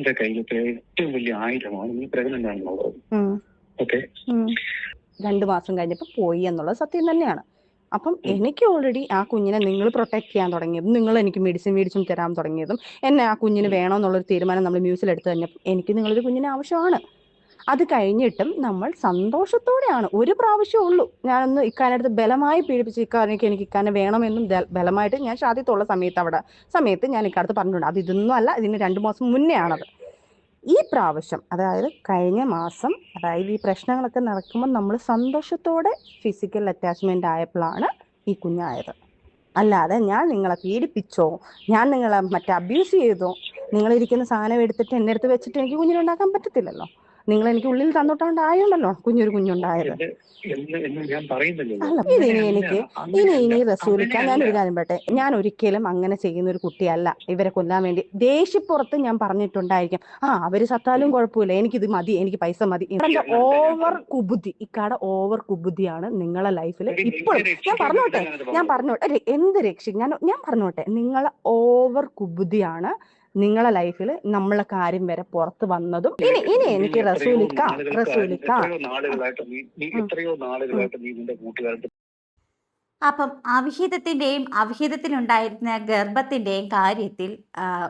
എന്റെ കയ്യിലത്തെ ഏറ്റവും വലിയ ആയുധമാണ് നീ പ്രഗ്നന്റ് ആണെന്നുള്ളത്. ഓക്കെ, 2 മാസം കഴിഞ്ഞപ്പോൾ പോയി എന്നുള്ളത് സത്യം തന്നെയാണ്. അപ്പം എനിക്ക് ഓൾറെഡി ആ കുഞ്ഞിനെ നിങ്ങൾ പ്രൊട്ടക്ട് ചെയ്യാൻ തുടങ്ങിയതും, നിങ്ങൾ എനിക്ക് മെഡിസിൻ മേടിച്ചും തരാൻ തുടങ്ങിയതും, എന്നെ ആ കുഞ്ഞിന് വേണമെന്നുള്ളൊരു തീരുമാനം നമ്മൾ മ്യൂസിലെടുത്ത് കഴിഞ്ഞപ്പോൾ എനിക്ക് നിങ്ങളൊരു കുഞ്ഞിനെ ആവശ്യമാണ്. അത് കഴിഞ്ഞിട്ടും നമ്മൾ സന്തോഷത്തോടെയാണ്, ഒരു പ്രാവശ്യമേ ഉള്ളൂ ഞാനൊന്ന് ഇക്കാനടുത്ത് ബലമായി പീഡിപ്പിച്ച് ഇക്കാനൊക്കെ എനിക്ക് ഇക്കാനെ വേണമെന്നും ബലമായിട്ട് ഞാൻ ഷാദിത്തുള്ള സമയത്ത് ഞാൻ ഇക്കാലത്ത് പറഞ്ഞിട്ടുണ്ട്. അത് ഇതൊന്നും അല്ല, ഇതിന് 2 മാസം മുന്നേ ആണത്. ഈ പ്രാവശ്യം, അതായത് കഴിഞ്ഞ മാസം, അതായത് ഈ പ്രശ്നങ്ങളൊക്കെ നടക്കുമ്പോൾ നമ്മൾ സന്തോഷത്തോടെ ഫിസിക്കൽ അറ്റാച്ച്മെന്റ് ആയപ്പോഴാണ് ഈ കുഞ്ഞായത്. അല്ലാതെ ഞാൻ നിങ്ങളെ പീഡിപ്പിച്ചോ, ഞാൻ നിങ്ങളെ അബ്യൂസ് ചെയ്തോ, നിങ്ങളിരിക്കുന്ന സാധനം എടുത്തിട്ട് എൻ്റെ അടുത്ത് വെച്ചിട്ട് എനിക്ക് കുഞ്ഞിനുണ്ടാക്കാൻ പറ്റത്തില്ലല്ലോ. നിങ്ങൾ എനിക്ക് ഉള്ളിൽ തന്നിട്ടാണ്ടായോണ്ടല്ലോ കുഞ്ഞുണ്ടായത്. അല്ല, ഇനി റസൂലിക്ക, ഞാനൊരു കാര്യം പറയട്ടെ, ഞാൻ ഒരിക്കലും അങ്ങനെ ചെയ്യുന്ന ഒരു കുട്ടിയല്ല. ഇവരെ കൊല്ലാൻ വേണ്ടി ദേഷ്യപ്പുറത്ത് ഞാൻ പറഞ്ഞിട്ടുണ്ടായിരിക്കും, അവര് സത്താലും കുഴപ്പമില്ല, എനിക്കിത് മതി, എനിക്ക് പൈസ മതി. ഓവർ കുബുദ്ധിയാണ് നിങ്ങളെ ലൈഫിൽ ഇപ്പോഴും. ഞാൻ പറഞ്ഞോട്ടെ എന്ത് രക്ഷിക്കും, ഞാൻ പറഞ്ഞോട്ടെ, നിങ്ങളെ ഓവർ കുബുദ്ധിയാണ് നിങ്ങളെ ലൈഫിൽ നമ്മളെ കാര്യം വരെ പുറത്ത് വന്നതും. ഇനി എനിക്ക് റസൂലിക്ക അപ്പം അവിഹിതത്തിന്റെയും അവിഹിതത്തിലുണ്ടായിരുന്ന ഗർഭത്തിന്റെയും കാര്യത്തിൽ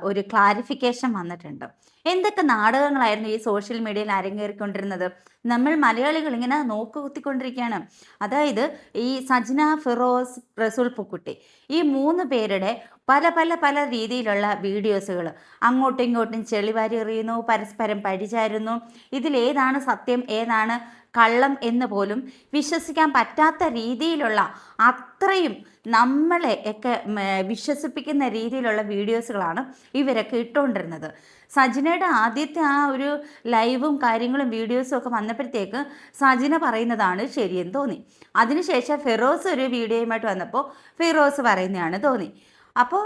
ഒരു ക്ലാരിഫിക്കേഷൻ വന്നിട്ടുണ്ട്. എന്തൊക്കെ നാടകങ്ങളായിരുന്നു ഈ സോഷ്യൽ മീഡിയയിൽ അരങ്ങേറിക്കൊണ്ടിരുന്നത്. നമ്മൾ മലയാളികൾ ഇങ്ങനെ നോക്കുകുത്തിക്കൊണ്ടിരിക്കുകയാണ്. അതായത് ഈ സജ്ന, ഫിറോസ്, റസൂൽ പൂക്കുട്ടി, ഈ 3 പേരുടെ പല രീതിയിലുള്ള വീഡിയോസുകൾ അങ്ങോട്ടും ഇങ്ങോട്ടും ചെളിവാരി എറിയുന്നു, പരസ്പരം പഴിചാരുന്നു. ഇതിലേതാണ് സത്യം, ഏതാണ് കള്ളം എന്ന് പോലും വിശ്വസിക്കാൻ പറ്റാത്ത രീതിയിലുള്ള, അത്രയും നമ്മളെ ഒക്കെ വിശ്വസിപ്പിക്കുന്ന രീതിയിലുള്ള വീഡിയോസുകളാണ് ഇവരൊക്കെ ഇട്ടുകൊണ്ടിരുന്നത്. സജിനയുടെ ആദ്യത്തെ ആ ഒരു ലൈവും കാര്യങ്ങളും വീഡിയോസും ഒക്കെ വന്നപ്പോഴത്തേക്ക് സജിന പറയുന്നതാണ് ശരിയെന്ന് തോന്നി. അതിനുശേഷം ഫിറോസ് ഒരു വീഡിയോയുമായിട്ട് വന്നപ്പോൾ ഫിറോസ് പറയുന്നതാണ് തോന്നി. അപ്പോൾ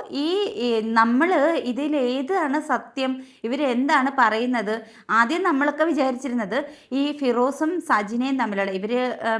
നമ്മൾ ഇതിലേതാണ് സത്യം, ഇവരെന്താണ് പറയുന്നത്? ആദ്യം നമ്മളൊക്കെ വിചാരിച്ചിരുന്നത് ഈ ഫിറോസും സജിനയും തമ്മിലുള്ള, ഇവർ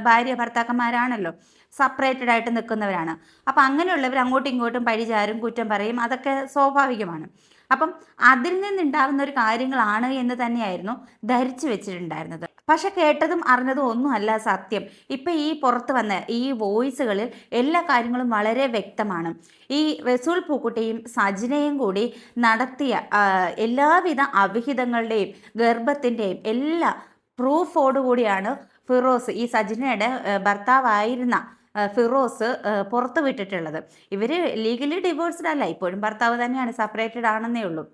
ഭാര്യ ഭർത്താക്കന്മാരാണല്ലോ, സെപ്പറേറ്റഡ് ആയിട്ട് നിൽക്കുന്നവരാണ്. അപ്പം അങ്ങനെയുള്ളവർ അങ്ങോട്ടും ഇങ്ങോട്ടും പഴിചാരും, കുറ്റം പറയും, അതൊക്കെ സ്വാഭാവികമാണ്. അപ്പം അതിൽ നിന്നുണ്ടാകുന്ന ഒരു കാര്യങ്ങളാണ് എന്ന് തന്നെയായിരുന്നു ധരിച്ചു വെച്ചിട്ടുണ്ടായിരുന്നത്. പക്ഷെ കേട്ടതും അറിഞ്ഞതും ഒന്നുമല്ല സത്യം. ഇപ്പം ഈ പുറത്ത് വന്ന ഈ വോയിസുകളിൽ എല്ലാ കാര്യങ്ങളും വളരെ വ്യക്തമാണ്. ഈ റസൂൽ പൂക്കുട്ടിയും സജിനയും കൂടി നടത്തിയ എല്ലാവിധ അവിഹിതങ്ങളുടെയും ഗർഭത്തിൻ്റെയും എല്ലാ പ്രൂഫോടുകൂടിയാണ് ഫിറോസ്, ഈ സജിനയുടെ ഭർത്താവായിരുന്ന ഫിറോസ്, പുറത്ത് വിട്ടിട്ടുള്ളത്. ഇവർ ലീഗലി ഡിവോഴ്സ്ഡ് അല്ല, ഇപ്പോഴും ഭർത്താവ് തന്നെയാണ്, സെപ്പറേറ്റഡ് ആണെന്നേ ഉള്ളൂ.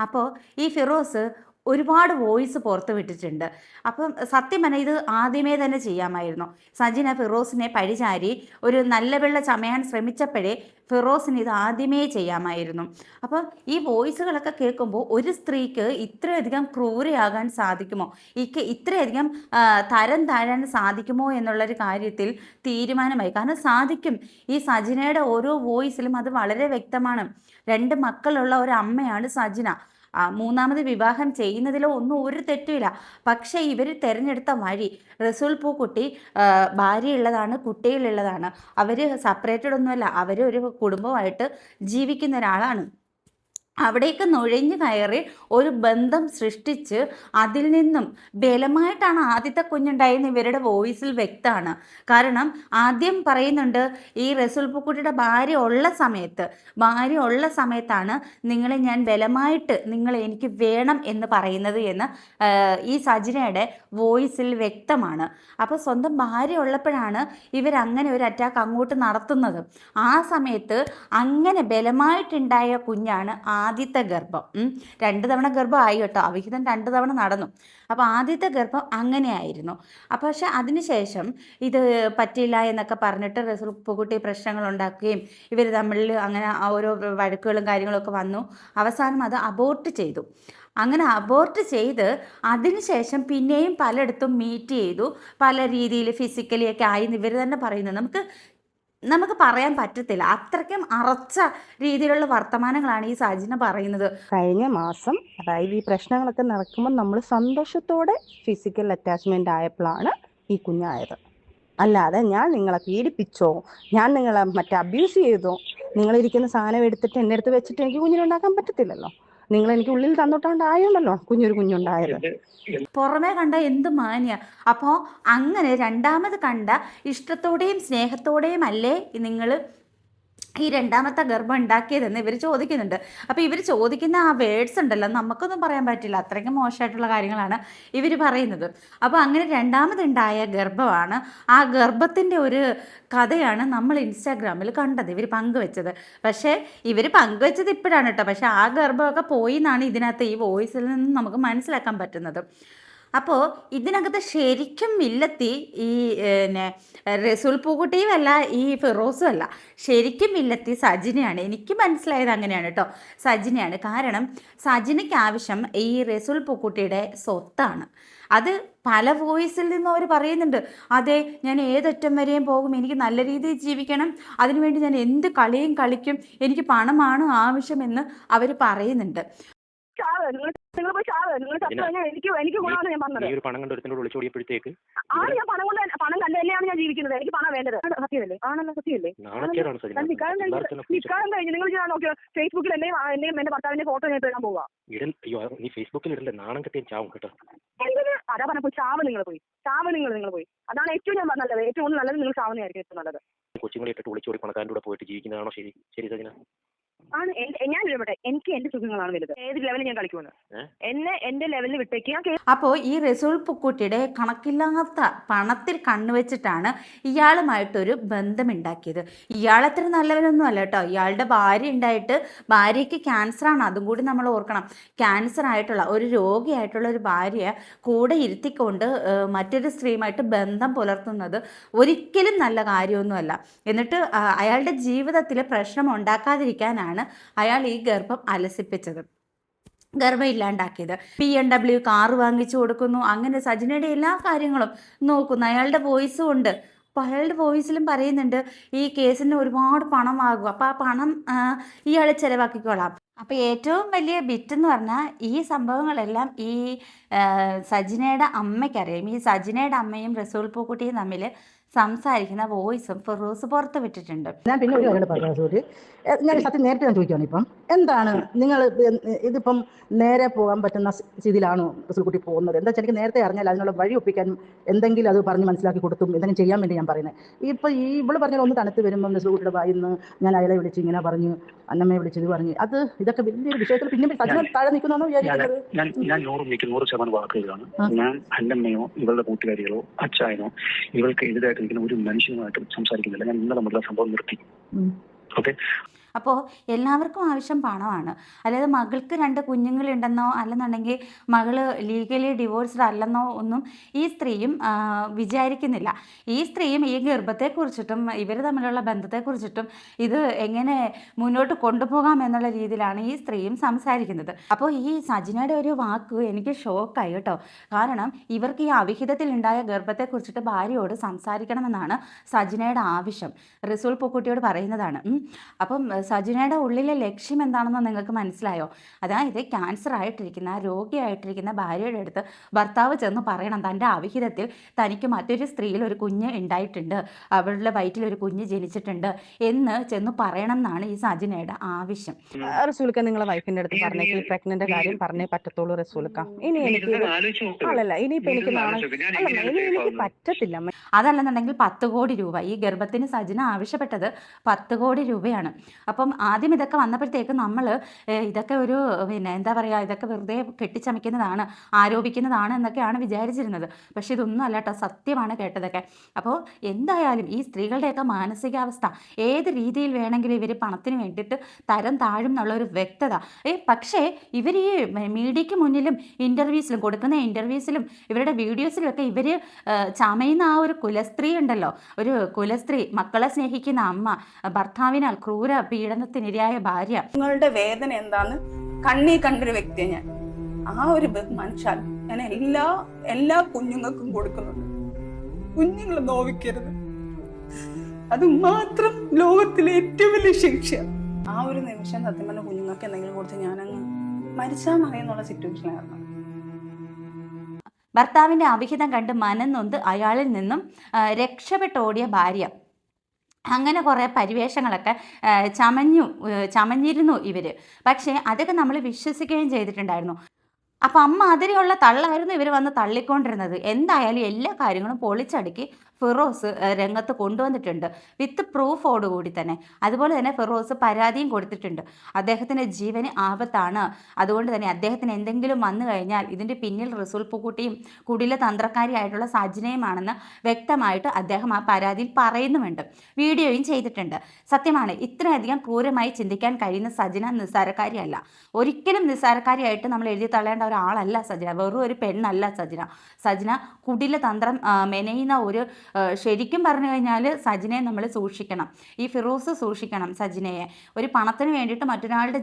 അപ്പോൾ ഈ ഫിറോസ് ഒരുപാട് വോയിസ് പുറത്ത് വിട്ടിട്ടുണ്ട്. അപ്പം സത്യം പറഞ്ഞാൽ ഇത് ആദ്യമേ തന്നെ ചെയ്യാമായിരുന്നു. സജിന ഫിറോസിനെ പഴിചാരി ഒരു നല്ല വെള്ള ചമയാൻ ശ്രമിച്ചപ്പോഴേ ഫിറോസിന് ഇത് ആദ്യമേ ചെയ്യാമായിരുന്നു. അപ്പം ഈ വോയിസുകളൊക്കെ കേൾക്കുമ്പോൾ ഒരു സ്ത്രീക്ക് ഇത്രയധികം ക്രൂരയാകാൻ സാധിക്കുമോ, ഇത്രയധികം തരം താഴാൻ സാധിക്കുമോ എന്നുള്ളൊരു കാര്യത്തിൽ തീരുമാനമായി. കാരണം സാധിക്കും. ഈ സജിനയുടെ ഓരോ വോയിസിലും അത് വളരെ വ്യക്തമാണ്. 2 മക്കളുള്ള ഒരു അമ്മയാണ് സജിന. 3ാമത് വിവാഹം ചെയ്യുന്നതിലോ ഒന്നും ഒരു തെറ്റുമില്ല. പക്ഷേ ഇവർ തിരഞ്ഞെടുത്ത വഴി, റസൂൽ പൂക്കുട്ടി ഭാര്യയുള്ളതാണ്, കുട്ടികളുള്ളതാണ്, അവർ സെപ്പറേറ്റഡ് ഒന്നുമല്ല, അവർ ഒരു കുടുംബമായിട്ട് ജീവിക്കുന്ന ഒരാളാണ്. അവിടേക്ക് നുഴഞ്ഞു കയറി ഒരു ബന്ധം സൃഷ്ടിച്ച് അതിൽ നിന്നും ബലമായിട്ടാണ് ആദ്യത്തെ കുഞ്ഞുണ്ടായെന്ന് ഇവരുടെ വോയിസിൽ വ്യക്തമാണ്. കാരണം ആദ്യം പറയുന്നുണ്ട്, ഈ റസൂൽ പൂക്കുട്ടിയുടെ ഭാര്യ ഉള്ള സമയത്താണ് നിങ്ങളെ ഞാൻ ബലമായിട്ട്, നിങ്ങൾ എനിക്ക് വേണം എന്ന് പറയുന്നത് എന്ന് ഈ സജിനയുടെ വോയിസിൽ വ്യക്തമാണ്. അപ്പോൾ സ്വന്തം ഭാര്യ ഉള്ളപ്പോഴാണ് ഇവരങ്ങനെ ഒരു അറ്റാക്ക് അങ്ങോട്ട് നടത്തുന്നത്. ആ സമയത്ത് അങ്ങനെ ബലമായിട്ടുണ്ടായ കുഞ്ഞാണ് ആദ്യത്തെ ഗർഭം. 2 തവണ ഗർഭമായി കേട്ടോ, അവിഹിതം 2 തവണ നടന്നു. അപ്പോൾ ആദ്യത്തെ ഗർഭം അങ്ങനെയായിരുന്നു. അപ്പോൾ പക്ഷെ അതിനുശേഷം ഇത് പറ്റില്ല എന്നൊക്കെ പറഞ്ഞിട്ട് റസൂൽ പൂക്കുട്ടി പ്രശ്നങ്ങൾ ഉണ്ടാക്കുകയും ഇവർ തമ്മിൽ അങ്ങനെ ഓരോ വഴക്കുകളും കാര്യങ്ങളൊക്കെ വന്നു. അവസാനം അത് അബോർട്ട് ചെയ്തു. അങ്ങനെ അബോർട്ട് ചെയ്ത് അതിനുശേഷം പിന്നെയും പലയിടത്തും മീറ്റ് ചെയ്തു, പല രീതിയിൽ ഫിസിക്കലിയൊക്കെ ആയി ഇവർ തന്നെ പറയുന്നത്. നമുക്ക് പറയാൻ പറ്റത്തില്ല, അത്രയ്ക്കും അറച്ച രീതിയിലുള്ള വർത്തമാനങ്ങളാണ് ഈ സജിന പറയുന്നത്. കഴിഞ്ഞ മാസം, അതായത് ഈ പ്രശ്നങ്ങളൊക്കെ നടക്കുമ്പോൾ നമ്മൾ സന്തോഷത്തോടെ ഫിസിക്കൽ അറ്റാച്ച്മെന്റ് ആയപ്പോഴാണ് ഈ കുഞ്ഞായത്. അല്ലാതെ ഞാൻ നിങ്ങളെ പീഡിപ്പിച്ചോ, ഞാൻ നിങ്ങളെ അബ്യൂസ് ചെയ്തോ, നിങ്ങളിരിക്കുന്ന സാധനം എടുത്തിട്ട് എൻ്റെ അടുത്ത് വെച്ചിട്ട് എനിക്ക് കുഞ്ഞിനുണ്ടാക്കാൻ പറ്റത്തില്ലല്ലോ. നിങ്ങൾ എനിക്ക് ഉള്ളിൽ തന്നിട്ടാണ്ടായല്ലോ കുഞ്ഞൊരു കുഞ്ഞുണ്ടായത്. പുറമേ കണ്ട എന്ത് മാന്യ. അപ്പോൾ അങ്ങനെ രണ്ടാമത് കണ്ട ഇഷ്ടത്തോടെയും സ്നേഹത്തോടെയും അല്ലേ നിങ്ങൾ ഈ രണ്ടാമത്തെ ഗർഭം ഉണ്ടാക്കിയതെന്ന് ഇവർ ചോദിക്കുന്നുണ്ട്. അപ്പോൾ ഇവർ ചോദിക്കുന്ന ആ വേർഡ്സ് ഉണ്ടല്ലോ, നമുക്കൊന്നും പറയാൻ പറ്റില്ല, അത്രയ്ക്ക് മോശമായിട്ടുള്ള കാര്യങ്ങളാണ് ഇവർ പറയുന്നത്. അപ്പോൾ അങ്ങനെ രണ്ടാമതുണ്ടായ ഗർഭമാണ്, ആ ഗർഭത്തിൻ്റെ ഒരു കഥയാണ് നമ്മൾ ഇൻസ്റ്റാഗ്രാമിൽ കണ്ടത്, ഇവർ പങ്കുവെച്ചത്. പക്ഷേ ഇവർ പങ്കുവെച്ചത് ഇപ്പോഴാണ് കേട്ടോ. പക്ഷേ ആ ഗർഭമൊക്കെ പോയി എന്നാണ് ഇതിനകത്ത് ഈ വോയിസിൽ നിന്ന് നമുക്ക് മനസ്സിലാക്കാൻ പറ്റുന്നത്. അപ്പോൾ ഇതിനകത്ത് ശരിക്കും വില്ലത്തി ഈ റസൂൽ പൂക്കുട്ടിയും അല്ല, ഈ ഫിറോസും അല്ല, ശരിക്കും വില്ലത്തി സജിനയാണ്. എനിക്ക് മനസ്സിലായത് അങ്ങനെയാണ് കേട്ടോ, സജിനയാണ്. കാരണം സജിനയ്ക്ക് ആവശ്യം ഈ റസൂൽ പൂക്കുട്ടിയുടെ സ്വത്താണ്. അത് പല വോയിസിൽ നിന്നും അവർ പറയുന്നുണ്ട്, അതെ ഞാൻ ഏതറ്റം വരെയും പോകും, എനിക്ക് നല്ല രീതിയിൽ ജീവിക്കണം, അതിനുവേണ്ടി ഞാൻ എന്ത് കളിയും കളിക്കും, എനിക്ക് പണമാണ് ആവശ്യമെന്ന് അവർ പറയുന്നുണ്ട്. എനിക്ക് ഗുണമാണ് ഞാൻ പറഞ്ഞത്. വിളിച്ചോടിയപ്പോഴത്തേക്ക് ആണ് ഞാൻ പണം കണ്ട് തന്നെയാണ് ഞാൻ ജീവിക്കുന്നത്. എനിക്ക് പണം വേണ്ടത്. സത്യമല്ലേ? ആണല്ലോ, സത്യമല്ലേ? നിൽക്കാനും കഴിഞ്ഞു. നിങ്ങൾ ഞാൻ നോക്കിയോ ഫേസ്ബുക്കിൽ എന്നെയും എന്റെ ഭർത്താവിന്റെ ഫോട്ടോ ഞാൻ ഇടാൻ പോവാ. നീ ഫേസ്ബുക്കിൽ ഇടല്ലേ, നാണം കെട്ടിയും ചാവും കേട്ടോ. അതാ പറഞ്ഞ ചാവ് നിങ്ങൾ പോയി, ചാവ് നിങ്ങൾ പോയി. അതാണ് ഏറ്റവും ഞാൻ നല്ലത്, ഏറ്റവും നല്ലത് നിങ്ങൾ ചാവുന്നതായിരിക്കും ഏറ്റവും നല്ലത്. കൊച്ചുങ്ങളെ ഇട്ടിട്ട് വിളിച്ചോടി പണക്കാരൻ്റെ കൂടെ പോയിട്ട് ജീവിക്കുന്നതാണോ ശരി? ശരി സജിന, ആണ്. ഞാൻ വിടട്ടെ, എനിക്ക് എന്റെ സുഖങ്ങളാണ് വലുത്. ഏത് ലെവലിൽ ഞാൻ കളിക്കുമെന്ന് എന്നെ എന്റെ ലെവലിൽ വിട്ടേക്ക്. അപ്പോൾ ഈ റസൂൽ പൂക്കുട്ടിയുടെ കണക്കില്ലാത്ത പണത്തിൽ കണ്ണുവെച്ചിട്ടാണ് ഇയാളുമായിട്ടൊരു ബന്ധമുണ്ടാക്കിയത്. ഇയാളത്ര നല്ലവനൊന്നും അല്ല കേട്ടോ. ഇയാളുടെ ഭാര്യ ഉണ്ടായിട്ട് ഭാര്യയ്ക്ക് ക്യാൻസറാണ്, അതും കൂടി നമ്മൾ ഓർക്കണം. ക്യാൻസർ ആയിട്ടുള്ള ഒരു രോഗിയായിട്ടുള്ള ഒരു ഭാര്യയെ കൂടെ ഇരുത്തിക്കൊണ്ട് മറ്റൊരു സ്ത്രീയുമായിട്ട് ബന്ധം പുലർത്തുന്നത് ഒരിക്കലും നല്ല കാര്യമൊന്നുമല്ല. എന്നിട്ട് അയാളുടെ ജീവിതത്തിൽ പ്രശ്നം ഉണ്ടാക്കാതിരിക്കാനാണ് അയാൾ ഈ ഗർഭം അലസിപ്പിച്ചത്, ഗർഭം ഇല്ലാണ്ടാക്കിയത്. BMW കാറ് വാങ്ങിച്ചു കൊടുക്കുന്നു, അങ്ങനെ സജിനയുടെ എല്ലാ കാര്യങ്ങളും നോക്കുന്നു. അയാളുടെ വോയിസും ഉണ്ട്. അപ്പോൾ അയാളുടെ വോയിസിലും പറയുന്നുണ്ട് ഈ കേസിന് ഒരുപാട് പണമാകും, അപ്പോൾ ആ പണം ഇയാൾ ചിലവാക്കിക്കോളാം. അപ്പോൾ ഏറ്റവും വലിയ ബിറ്റെന്ന് പറഞ്ഞാൽ ഈ സംഭവങ്ങളെല്ലാം ഈ സജിനയുടെ അമ്മയ്ക്കറിയാം. ഈ സജിനയുടെ അമ്മയും റസൂൽ പൂക്കുട്ടിയും തമ്മിൽ സംസാരിക്കുന്ന വോയിസും ഫിറോസ് പുറത്ത് വിട്ടിട്ടുണ്ട്. ഞാൻ പിന്നെ ഒരു കാര്യം പറയാം സൂര്യ, ഞാൻ സത്യം നേരത്തെ ഞാൻ ചോദിക്കുകയാണ്, ഇപ്പം എന്താണ് നിങ്ങൾ ഇതിപ്പം നേരെ പോകാൻ പറ്റുന്ന സ്ഥിതിയിലാണോ റസൂൽക്കുട്ടി പോകുന്നത്? എന്താ വെച്ചാൽ എനിക്ക് നേരത്തെ അറിഞ്ഞാൽ അതിനുള്ള വഴി ഒപ്പിക്കാൻ എന്തെങ്കിലും അത് പറഞ്ഞ് മനസ്സിലാക്കി കൊടുത്തും എന്തെങ്കിലും ചെയ്യാൻ വേണ്ടി ഞാൻ പറയുന്നത്. ഇപ്പോൾ ഈ ഇവള് പറഞ്ഞാൽ ഒന്ന് തണുത്ത് വരുമ്പം റസൂൽക്കുട്ടിയുടെ വായിന്ന് ഞാൻ അയാളെ വിളിച്ച് ഇങ്ങനെ പറഞ്ഞു, അന്നമ്മയെ വിളിച്ചത് പറഞ്ഞു, ഇതൊക്കെ വലിയൊരു വിഷയത്തിൽ പിന്നെ സജിന താഴെ നിൽക്കുന്നതാണോ വിചാരിക്കുന്നത്? ഞാൻ 100% വാക്കുകളാണ്. ഞാൻ അന്നമ്മയോ ഇവളുടെ കൂട്ടുകാരികളോ അച്ചായനോ ഇവൾക്ക് എതിരായിട്ട് നിൽക്കുന്ന ഒരു മനുഷ്യനുമായിട്ടും സംസാരിക്കുന്നില്ല. ഞാൻ ഇന്നലെ മുതലുള്ള സംഭവം നിർത്തി. ഓക്കെ. അപ്പോൾ എല്ലാവർക്കും ആവശ്യം പണമാണ്. അതായത് മകൾക്ക് 2 കുഞ്ഞുങ്ങളുണ്ടെന്നോ അല്ലെന്നുണ്ടെങ്കിൽ മകൾ ലീഗലി ഡിവോഴ്സ്ഡ് അല്ലെന്നോ ഒന്നും ഈ സ്ത്രീയും വിചാരിക്കുന്നില്ല. ഈ സ്ത്രീയും ഈ ഗർഭത്തെക്കുറിച്ചിട്ടും ഇവർ തമ്മിലുള്ള ബന്ധത്തെക്കുറിച്ചിട്ടും ഇത് എങ്ങനെ മുന്നോട്ട് കൊണ്ടുപോകാം എന്നുള്ള രീതിയിലാണ് ഈ സ്ത്രീയും സംസാരിക്കുന്നത്. അപ്പോൾ ഈ സജിനയുടെ ഒരു വാക്ക് എനിക്ക് ഷോക്കായി കേട്ടോ. കാരണം ഇവർക്ക് ഈ അവിഹിതത്തിൽ ഉണ്ടായ ഗർഭത്തെക്കുറിച്ചിട്ട് ഭാര്യയോട് സംസാരിക്കണമെന്നാണ് സജിനയുടെ ആവശ്യം. റസൂൽ പൂക്കുട്ടിയോട് പറയുന്നതാണ്. അപ്പം സജിനയുടെ ഉള്ളിലെ ലക്ഷ്യം എന്താണെന്ന് നിങ്ങൾക്ക് മനസ്സിലായോ? അതായത് ക്യാൻസർ ആയിട്ടിരിക്കുന്ന രോഗിയായിട്ടിരിക്കുന്ന ഭാര്യയുടെ അടുത്ത് ഭർത്താവ് ചെന്ന് പറയണം തൻ്റെ അവിഹിതത്തിൽ തനിക്ക് മറ്റൊരു സ്ത്രീയിൽ ഒരു കുഞ്ഞ് ഉണ്ടായിട്ടുണ്ട്, അവളുടെ വയറ്റിൽ ഒരു കുഞ്ഞ് ജനിച്ചിട്ടുണ്ട് എന്ന് ചെന്ന് പറയണം എന്നാണ് ഈ സജിനയുടെ ആവശ്യം. റസൂൽക്ക നിങ്ങളെ വൈഫിന്റെ അടുത്ത് പറഞ്ഞെങ്കിൽ പ്രഗ്നന്റ് കാര്യം പറഞ്ഞേ പറ്റത്തുള്ളൂ റസൂൽക്ക. ഇനി എനിക്ക് ഇനിയിപ്പോ എനിക്ക് പറ്റത്തില്ല. അതല്ലെന്നുണ്ടെങ്കിൽ 10 കോടി രൂപ ഈ ഗർഭത്തിന് സജിന ആവശ്യപ്പെട്ടത് 10 കോടി രൂപയാണ്. അപ്പം ആദ്യം ഇതൊക്കെ വന്നപ്പോഴത്തേക്ക് നമ്മൾ ഇതൊക്കെ ഒരു എന്താ പറയുക, ഇതൊക്കെ വെറുതെ കെട്ടിച്ചമയ്ക്കുന്നതാണ്, ആരോപിക്കുന്നതാണ് എന്നൊക്കെയാണ് വിചാരിച്ചിരുന്നത്. പക്ഷെ ഇതൊന്നും അല്ല കേട്ടോ, സത്യമാണ് കേട്ടതൊക്കെ. അപ്പോൾ എന്തായാലും ഈ സ്ത്രീകളുടെയൊക്കെ മാനസികാവസ്ഥ ഏത് രീതിയിൽ വേണമെങ്കിലും ഇവർ പണത്തിന് വേണ്ടിയിട്ട് തരം താഴും എന്നുള്ളൊരു വ്യക്തത. പക്ഷേ ഇവർ ഈ മീഡിയയ്ക്ക് മുന്നിലും ഇൻ്റർവ്യൂസിലും കൊടുക്കുന്ന ഇൻ്റർവ്യൂസിലും ഇവരുടെ വീഡിയോസിലും ഒക്കെ ഇവർ ചമയുന്ന ആ ഒരു കുലസ്ത്രീ ഉണ്ടല്ലോ, ഒരു കുലസ്ത്രീ, മക്കളെ സ്നേഹിക്കുന്ന അമ്മ, ഭർത്താവിനാൽ ക്രൂര പീഡനത്തിനിരയായ ഭാര്യ. നിങ്ങളുടെ വേദന എന്താന്ന് കണ്ണീ കണ്ടൊരു വ്യക്തിയെ ഞാൻ. ആ ഒരു ബഹുമാനിച്ചാൽ ഞാൻ എല്ലാ കുഞ്ഞുങ്ങൾക്കും കൊടുക്കുന്നുണ്ട്. കുഞ്ഞുങ്ങളെ നോവിക്കരുത്, അത് മാത്രം ലോകത്തിലെ ഏറ്റവും വലിയ ശിക്ഷ. ആ ഒരു നിമിഷം സത്യം പറഞ്ഞ കുഞ്ഞുങ്ങൾക്ക് എന്തെങ്കിലും കൊടുത്ത് ഞാനങ്ങ് മരിച്ചാൽ മതിയെന്നുള്ള സിറ്റുവേഷനായിരുന്നു. ഭർത്താവിൻ്റെ അവിഹിതം കണ്ട് മനംനൊന്ത് അയാളിൽ നിന്നും രക്ഷപ്പെട്ടോടിയ ഭാര്യ അങ്ങനെ കുറേ പരിവേഷങ്ങളൊക്കെ ചമഞ്ഞിരുന്നു ഇവർ. പക്ഷേ അതൊക്കെ നമ്മൾ വിശ്വസിക്കുകയും ചെയ്തിട്ടുണ്ടായിരുന്നു. അപ്പം അമ്മാതിരിയുള്ള തള്ളായിരുന്നു ഇവർ വന്ന് തള്ളിക്കൊണ്ടിരുന്നത്. എന്തായാലും എല്ലാ കാര്യങ്ങളും പൊളിച്ചടുക്കി ഫിറോസ് രംഗത്ത് കൊണ്ടുവന്നിട്ടുണ്ട്, വിത്ത് പ്രൂഫോടുകൂടി തന്നെ. അതുപോലെ തന്നെ ഫിറോസ് പരാതിയും കൊടുത്തിട്ടുണ്ട്. അദ്ദേഹത്തിൻ്റെ ജീവന് ആപത്താണ്, അതുകൊണ്ട് തന്നെ അദ്ദേഹത്തിന് എന്തെങ്കിലും വന്നു കഴിഞ്ഞാൽ ഇതിൻ്റെ പിന്നിൽ റസൂൽ പൂക്കുട്ടിയും കുടില തന്ത്രക്കാരിയായിട്ടുള്ള സജിനയുമാണെന്ന് വ്യക്തമായിട്ട് അദ്ദേഹം ആ പരാതിയിൽ പറയുന്നുമുണ്ട്, വീഡിയോയും ചെയ്തിട്ടുണ്ട്. സത്യമാണ്, ഇത്രയധികം ക്രൂരമായി ചിന്തിക്കാൻ കഴിയുന്ന സജിന നിസ്സാരക്കാരിയല്ല. ഒരിക്കലും നിസ്സാരക്കാരിയായിട്ട് നമ്മൾ എഴുതി തള്ളേണ്ട ഒരാളല്ല സജിന, വെറും ഒരു പെണ്ണല്ല സജിന. സജിന കുടില തന്ത്രം മെനയുന്ന ഒരു, ശരിക്കും പറഞ്ഞു കഴിഞ്ഞാൽ സജിനയെ നമ്മൾ സൂക്ഷിക്കണം. ഈ ഫിറോസ് സൂക്ഷിക്കണം സജിനയെ. ഒരു പണത്തിന് വേണ്ടിയിട്ട് മറ്റൊരാളുടെ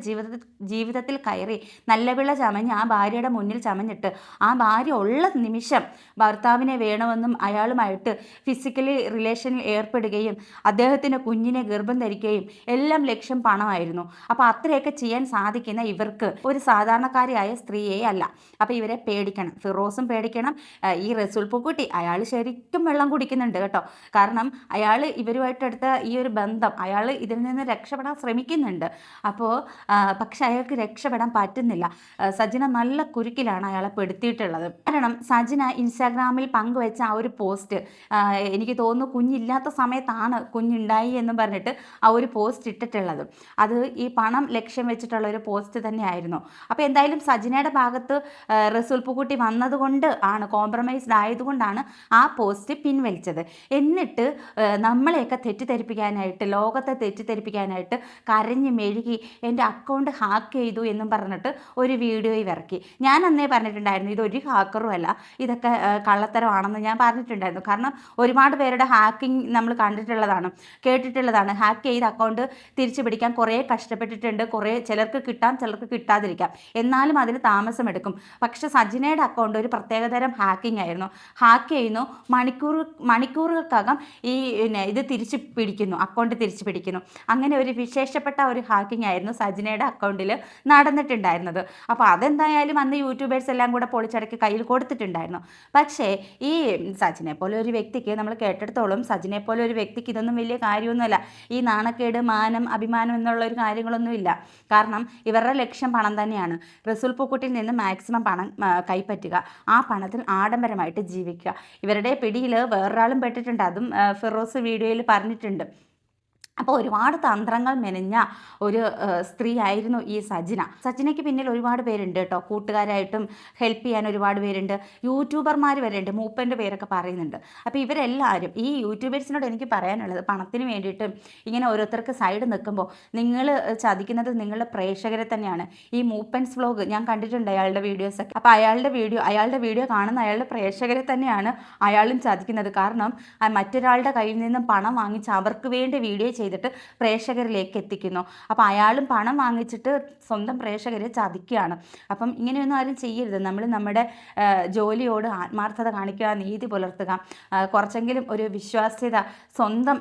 ജീവിതത്തിൽ കയറി നല്ല വിള ചമഞ്ഞ് ആ ഭാര്യയുടെ മുന്നിൽ ചമഞ്ഞിട്ട് ആ ഭാര്യ ഉള്ള നിമിഷം ഭർത്താവിനെ വേണമെന്നും അയാളുമായിട്ട് ഫിസിക്കലി റിലേഷനിൽ ഏർപ്പെടുകയും അദ്ദേഹത്തിൻ്റെ കുഞ്ഞിനെ ഗർഭം ധരിക്കുകയും എല്ലാം ലക്ഷ്യം പണമായിരുന്നു. അപ്പോൾ അത്രയൊക്കെ ചെയ്യാൻ സാധിക്കുന്ന ഇവർക്ക് ഒരു സാധാരണക്കാരിയായ സ്ത്രീയെ അല്ല. അപ്പോൾ ഇവരെ പേടിക്കണം, ഫിറോസും പേടിക്കണം. ഈ റസൂൽ പൂക്കുട്ടി അയാൾ ശരിക്കും വെള്ളം കുടിക്കുന്നുണ്ട് കേട്ടോ. കാരണം അയാൾ ഇവരുമായിട്ടെടുത്ത ഈ ഒരു ബന്ധം, അയാൾ ഇതിൽ നിന്ന് രക്ഷപ്പെടാൻ ശ്രമിക്കുന്നുണ്ട്. അപ്പോൾ പക്ഷെ അയാൾക്ക് രക്ഷപ്പെടാൻ പറ്റുന്നില്ല. സജിന നല്ല കുരുക്കിലാണ് അയാളെ പെടുത്തിയിട്ടുള്ളത്. കാരണം സജിന ഇൻസ്റ്റാഗ്രാമിൽ പങ്കുവെച്ച ആ ഒരു പോസ്റ്റ്, എനിക്ക് തോന്നുന്നു കുഞ്ഞില്ലാത്ത സമയത്താണ് കുഞ്ഞുണ്ടായി എന്ന് പറഞ്ഞിട്ട് ആ ഒരു പോസ്റ്റ് ഇട്ടിട്ടുള്ളത്. അത് ഈ പണം ലക്ഷ്യം വെച്ചിട്ടുള്ള ഒരു പോസ്റ്റ് തന്നെയായിരുന്നു. അപ്പോൾ എന്തായാലും സജിനയുടെ ഭാഗത്ത് റസൂൽ പൂക്കുട്ടി വന്നതുകൊണ്ട് ആണ്, കോംപ്രമൈസ്ഡ് ആയതുകൊണ്ടാണ് ആ പോസ്റ്റ് പിൻവലിച്ചത്. എന്നിട്ട് നമ്മളെയൊക്കെ തെറ്റിദ്ധരിപ്പിക്കാനായിട്ട്, ലോകത്തെ തെറ്റിദ്ധരിപ്പിക്കാനായിട്ട് കരഞ്ഞ് മെഴുകി എൻ്റെ അക്കൗണ്ട് ഹാക്ക് ചെയ്തു എന്നും പറഞ്ഞിട്ട് ഒരു വീഡിയോ ഇറക്കി. ഞാൻ അന്നേ പറഞ്ഞിട്ടുണ്ടായിരുന്നു ഇതൊരു ഹാക്കറും അല്ല, ഇതൊക്കെ കള്ളത്തരമാണെന്ന് ഞാൻ പറഞ്ഞിട്ടുണ്ടായിരുന്നു. കാരണം ഒരുപാട് പേരുടെ ഹാക്കിംഗ് നമ്മൾ കണ്ടിട്ടുള്ളതാണ്, കേട്ടിട്ടുള്ളതാണ്. ഹാക്ക് ചെയ്ത അക്കൗണ്ട് തിരിച്ചു പിടിക്കാൻ കുറേ കഷ്ടപ്പെട്ടിട്ടുണ്ട്. കുറേ ചിലർക്ക് കിട്ടാം, ചിലർക്ക് കിട്ടാതിരിക്കാം, എന്നാലും അതിന് താമസമെടുക്കും. പക്ഷെ സജിനയുടെ അക്കൗണ്ട് ഒരു പ്രത്യേകതരം ഹാക്കിംഗ് ആയിരുന്നു. ഹാക്ക് ചെയ്യുന്നു, മണിക്കൂറുകൾക്കകം ഇത് തിരിച്ചു പിടിക്കുന്നു, അക്കൗണ്ട് തിരിച്ചു പിടിക്കുന്നു. അങ്ങനെ ഒരു വിശേഷപ്പെട്ട ഒരു ഹാക്കിംഗ് ആയിരുന്നു സജിനയുടെ അക്കൗണ്ടിൽ നടന്നിട്ടുണ്ടായിരുന്നത്. അപ്പോൾ അതെന്തായാലും അന്ന് യൂട്യൂബേഴ്സ് എല്ലാം കൂടെ പൊളിച്ചടക്കി കയ്യിൽ കൊടുത്തിട്ടുണ്ടായിരുന്നു. പക്ഷേ ഈ സജിനെ പോലെ ഒരു വ്യക്തിക്ക്, നമ്മൾ കേട്ടിടത്തോളം സജിനെ പോലെ ഒരു വ്യക്തിക്ക് ഇതൊന്നും വലിയ കാര്യമൊന്നുമല്ല. ഈ നാണക്കേട്, മാനം, അഭിമാനം എന്നുള്ള ഒരു കാര്യങ്ങളൊന്നുമില്ല. കാരണം ഇവരുടെ ലക്ഷ്യം പണം തന്നെയാണ്. റസൂൽ പൂക്കുട്ടിയിൽ നിന്ന് മാക്സിമം പണം കൈപ്പറ്റുക, ആ പണത്തിൽ ആഡംബരമായിട്ട് ജീവിക്കുക. ഇവരുടെ പിടിയിൽ വേറൊരാളും പെട്ടിട്ടുണ്ട്, അതും ഫിറോസ് വീഡിയോയിൽ പറഞ്ഞിട്ടുണ്ട്. അപ്പോൾ ഒരുപാട് തന്ത്രങ്ങൾ മെനഞ്ഞ ഒരു സ്ത്രീ ആയിരുന്നു ഈ സജിനയ്ക്ക് പിന്നിൽ ഒരുപാട് പേരുണ്ട് കേട്ടോ. കൂട്ടുകാരായിട്ടും ഹെൽപ്പ് ചെയ്യാൻ ഒരുപാട് പേരുണ്ട്, യൂട്യൂബർമാർ വരെ ഉണ്ട്, മൂപ്പൻ്റെ പേരൊക്കെ പറയുന്നുണ്ട്. അപ്പോൾ ഇവരെല്ലാവരും, ഈ യൂട്യൂബേഴ്സിനോട് എനിക്ക് പറയാനുള്ളത്, പണത്തിന് വേണ്ടിയിട്ട് ഇങ്ങനെ ഓരോരുത്തർക്ക് സൈഡ് നിൽക്കുമ്പോൾ നിങ്ങൾ ചതിക്കുന്നത് നിങ്ങളുടെ പ്രേക്ഷകരെ തന്നെയാണ്. ഈ മൂപ്പൻസ് വ്ലോഗ് ഞാൻ കണ്ടിട്ടുണ്ട്, അയാളുടെ വീഡിയോസൊക്കെ. അപ്പോൾ അയാളുടെ വീഡിയോ കാണുന്ന അയാളുടെ പ്രേക്ഷകരെ തന്നെയാണ് അയാളും ചതിക്കുന്നത്. കാരണം മറ്റൊരാളുടെ കയ്യിൽ നിന്നും പണം വാങ്ങിച്ച് അവർക്ക് വേണ്ടി വീഡിയോ ചെയ്തിട്ട് പ്രേക്ഷകരിലേക്ക് എത്തിക്കുന്നു. അപ്പോൾ അയാളും പണം വാങ്ങിച്ചിട്ട് സ്വന്തം പ്രേക്ഷകരെ ചതിക്കുകയാണ്. അപ്പം ഇങ്ങനെയൊന്നും ആരും ചെയ്യരുത്. നമ്മൾ നമ്മുടെ ജോലിയോട് ആത്മാർത്ഥത കാണിക്കുക, നീതി പുലർത്തുക, കുറച്ചെങ്കിലും ഒരു വിശ്വാസ്യത സ്വന്തം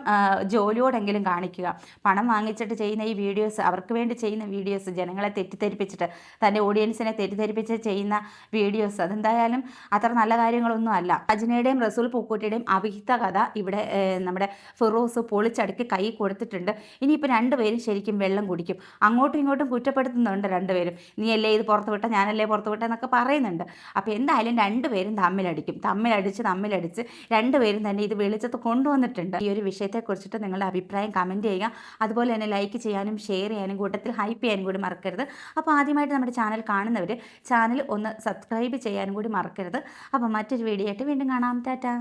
ജോലിയോടെങ്കിലും കാണിക്കുക. പണം വാങ്ങിച്ചിട്ട് ചെയ്യുന്ന ഈ വീഡിയോസ്, അവർക്ക് വേണ്ടി ചെയ്യുന്ന വീഡിയോസ്, ജനങ്ങളെ തെറ്റിദ്ധരിപ്പിച്ചിട്ട്, തൻ്റെ ഓഡിയൻസിനെ തെറ്റിദ്ധരിപ്പിച്ച് ചെയ്യുന്ന വീഡിയോസ്, അതെന്തായാലും അത്ര നല്ല കാര്യങ്ങളൊന്നും അല്ല. സജിനയുടെയും റസൂൽ പൂക്കുട്ടിയുടെയും അവിഹിത കഥ ഇവിടെ നമ്മുടെ ഫിറോസ് പൊളിച്ചടുക്കി കൈ കൊടുത്തിട്ടുണ്ട്. ഇനിയിപ്പോൾ രണ്ടുപേരും ശരിക്കും വെള്ളം കുടിക്കും. അങ്ങോട്ടും ഇങ്ങോട്ടും കുറ്റപ്പെടുത്തുന്നുണ്ട് രണ്ടുപേരും. നീയല്ലേ ഇത് പുറത്ത് വിട്ട, ഞാനല്ലേ പുറത്ത് വിട്ട എന്നൊക്കെ പറയുന്നുണ്ട്. അപ്പോൾ എന്തായാലും രണ്ടുപേരും തമ്മിലടിച്ച് രണ്ടുപേരും തന്നെ ഇത് വെളിച്ചത്ത് കൊണ്ടുവന്നിട്ടുണ്ട്. ഈ ഒരു വിഷയത്തെക്കുറിച്ചിട്ട് നിങ്ങളുടെ അഭിപ്രായം കമൻറ്റ് ചെയ്യുക. അതുപോലെ തന്നെ ലൈക്ക് ചെയ്യാനും ഷെയർ ചെയ്യാനും കൂട്ടത്തിൽ ഹൈപ്പ് ചെയ്യാനും കൂടി മറക്കരുത്. അപ്പോൾ ആദ്യമായിട്ട് നമ്മുടെ ചാനൽ കാണുന്നവർ ചാനൽ ഒന്ന് സബ്സ്ക്രൈബ് ചെയ്യാനും കൂടി മറക്കരുത്. അപ്പോൾ മറ്റൊരു വീഡിയോ ആയിട്ട് വീണ്ടും കാണാം. ടാറ്റാ.